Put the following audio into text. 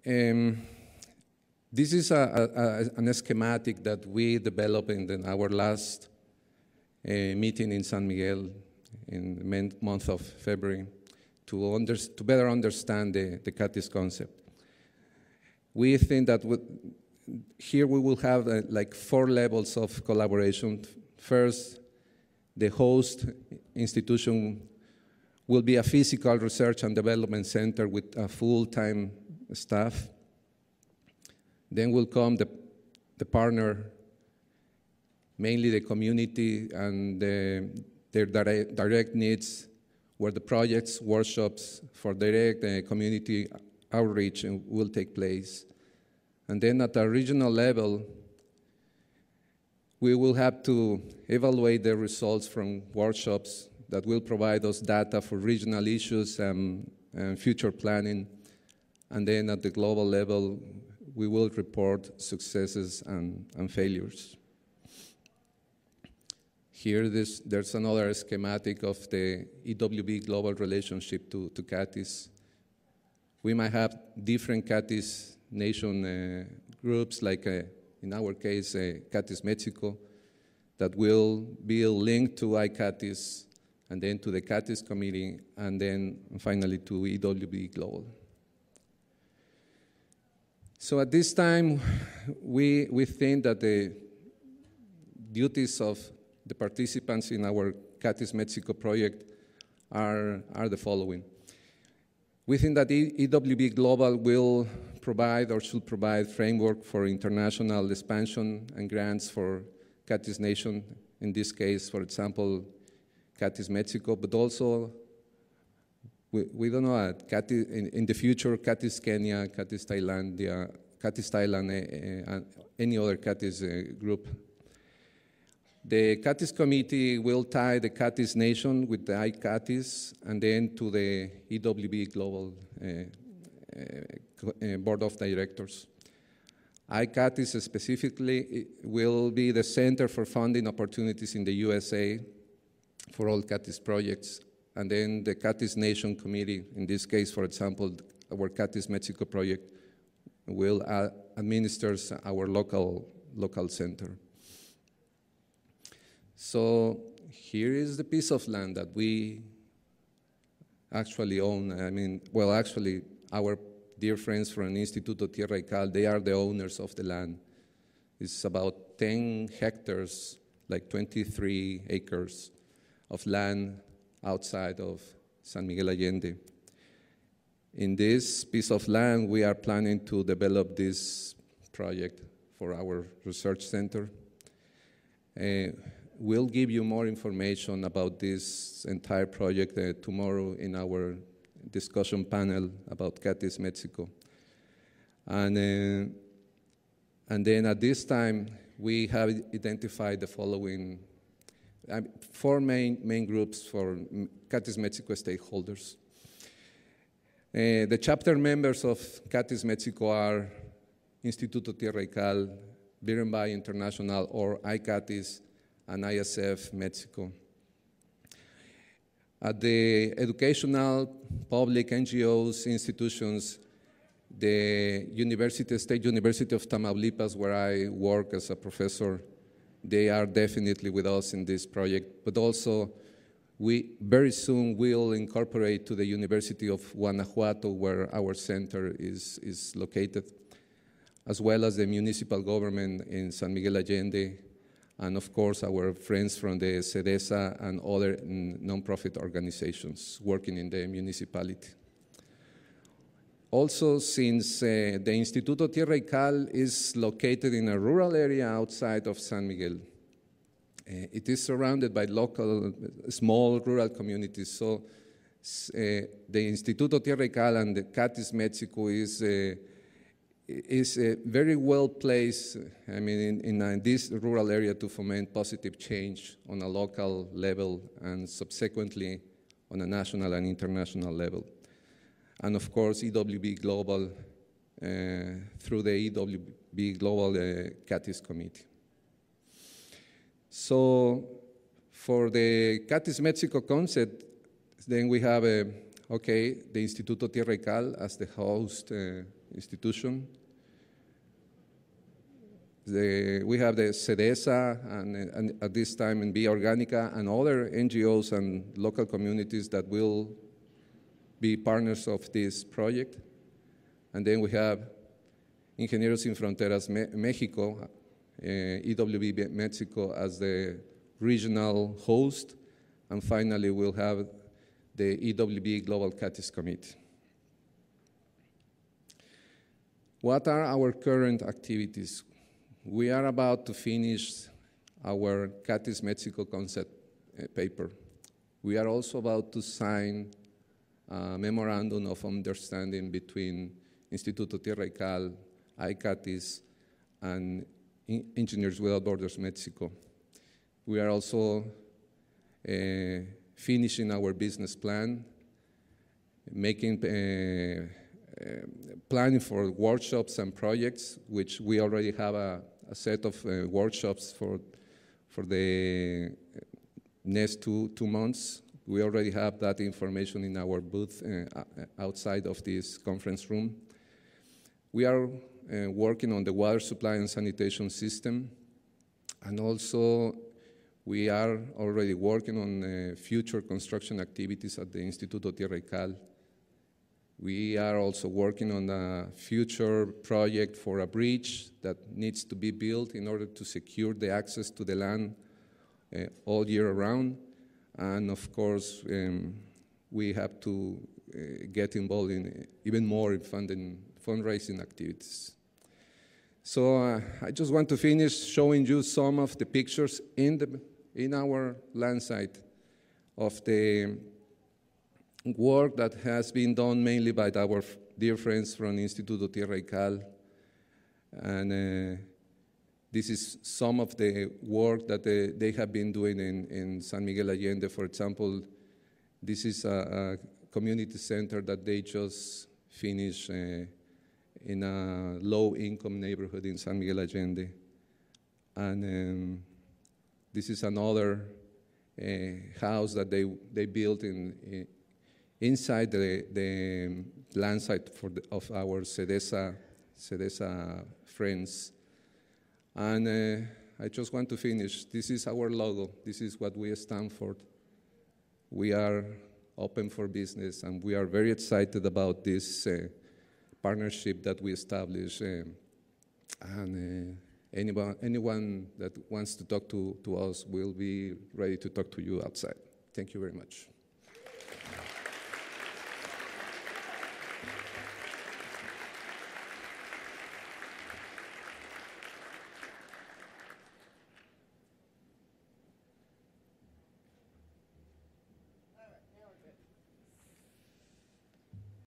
This is an schematic that we developed in our last meeting in San Miguel in the month of February to better understand the CATIS concept. We think that here we will have like 4 levels of collaboration. First, the host institution will be a physical research and development center with a full-time staff. Then will come the partner, mainly the community and their direct needs, where the projects, workshops for direct community outreach will take place. And then at a regional level, we will have to evaluate the results from workshops that will provide us data for regional issues and future planning. And then at the global level, we will report successes and failures. Here, there's another schematic of the EWB global relationship to CATIS. We might have different CATIS nation groups, like in our case, CATIS Mexico, that will be linked to ICATIS, and then to the CATIS committee, and then finally to EWB Global. So at this time, we think that the duties of the participants in our CATIS Mexico project are the following. We think that EWB Global will provide or should provide framework for international expansion and grants for CATIS Nation, in this case, for example, CATIS Mexico, but also, we don't know, in the future, CATIS Kenya, CATIS Thailand, and any other CATIS group. The CATIS committee will tie the CATIS Nation with the ICATIS and then to the EWB Global Board of Directors. ICATIS specifically will be the center for funding opportunities in the USA for all CATIS projects. And then the CATIS Nation Committee, in this case, for example, our CATIS Mexico project, will administer our local center. So here is the piece of land that we actually own. I mean, well, actually, our dear friends from Instituto Tierra y Cal, they are the owners of the land. It's about 10 hectares, like 23 acres of land outside of San Miguel Allende. In this piece of land, we are planning to develop this project for our research center. We'll give you more information about this entire project tomorrow in our discussion panel about CATIS Mexico. And then at this time, we have identified the following 4 main groups for CATIS Mexico stakeholders. The chapter members of CATIS Mexico are Instituto Tierra y Cal, Birnbaum International, or ICATIS, and ISF Mexico. At the educational, public NGOs, institutions, the State University of Tamaulipas, where I work as a professor, they are definitely with us in this project, but also we very soon will incorporate to the University of Guanajuato, where our center is located, as well as the municipal government in San Miguel Allende, and of course our friends from the CEDESA and other nonprofit organizations working in the municipality. Also, since the Instituto Tierra y Cal is located in a rural area outside of San Miguel, it is surrounded by local, small rural communities. So the Instituto Tierra y Cal and the CATIS Mexico is very well placed, I mean, in this rural area to foment positive change on a local level and subsequently on a national and international level. And of course, EWB Global through the EWB Global CATIS Committee. So for the CATIS Mexico concept, then we have okay, the Instituto Tierra y Cal as the host institution. We have the CEDESA and at this time in Via Organica and other NGOs and local communities that will be partners of this project. And then we have Ingenieros Sin Fronteras Mexico, EWB Mexico as the regional host. And finally, we'll have the EWB Global CATIS Committee. What are our current activities? We are about to finish our CATIS Mexico concept paper. We are also about to sign a memorandum of understanding between Instituto Tierra y Cal, ICATIS, and Engineers Without Borders Mexico. We are also finishing our business plan, making planning for workshops and projects, which we already have a set of workshops for the next two months. We already have that information in our booth outside of this conference room. We are working on the water supply and sanitation system, and also we are already working on future construction activities at the Instituto Tierra y Cal. We are also working on a future project for a bridge that needs to be built in order to secure the access to the land all year around. And of course, we have to get involved in even more in fundraising activities. So I just want to finish showing you some of the pictures in our land site of the work that has been done mainly by our dear friends from Instituto Tierra y Cal. And this is some of the work that they have been doing in San Miguel Allende. For example, this is a community center that they just finished in a low-income neighborhood in San Miguel Allende. And this is another house that they built inside the land site of our CEDESA friends. And I just want to finish. This is our logo. This is what we stand for. We are open for business, and we are very excited about this partnership that we established. And anyone that wants to talk to us will be ready to talk to you outside. Thank you very much.